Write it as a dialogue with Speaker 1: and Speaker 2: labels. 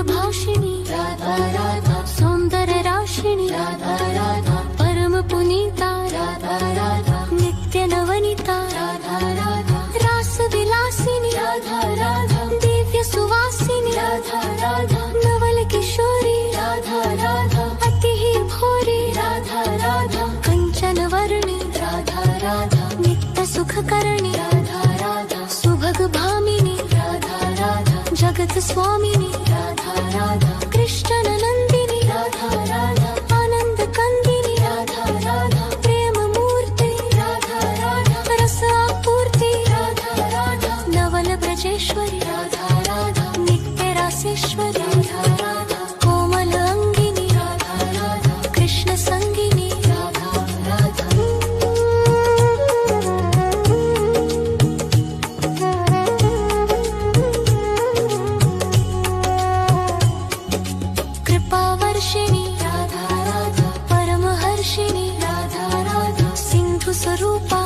Speaker 1: भाषिणी राधा राधा सौंदर्य राशिणी राधा राधा परम पुनीता राधा राधा नित्य नवनीता राधा राधा रास विलासिनी राधा राधा दिव्य सुवासिनी राधा राधा नवल किशोरी राधा राधा अति ही भोरी राधा राधा कंचन वर्णी राधा राधा नित्य सुख करणी राधा राधा सुभग भामिनी राधा राधा जगत स्वामिनी राधा राधा कृष्ण नंदिनी राधा राधा आनंद कंदिनी राधा राधा प्रेम मूर्ति राधा राधा रस आपूर्ति राधा राधा नवल ब्रजेश्वरी राधा राधा नित्य रासेश्वरी राधा राधा कोमल अंगिनी राधा राधा कृष्ण संगिनी राधा राधा कृपावर्षिणी राधा राधा परमहर्षिणी राधा राधा सिंधु स्वरूपा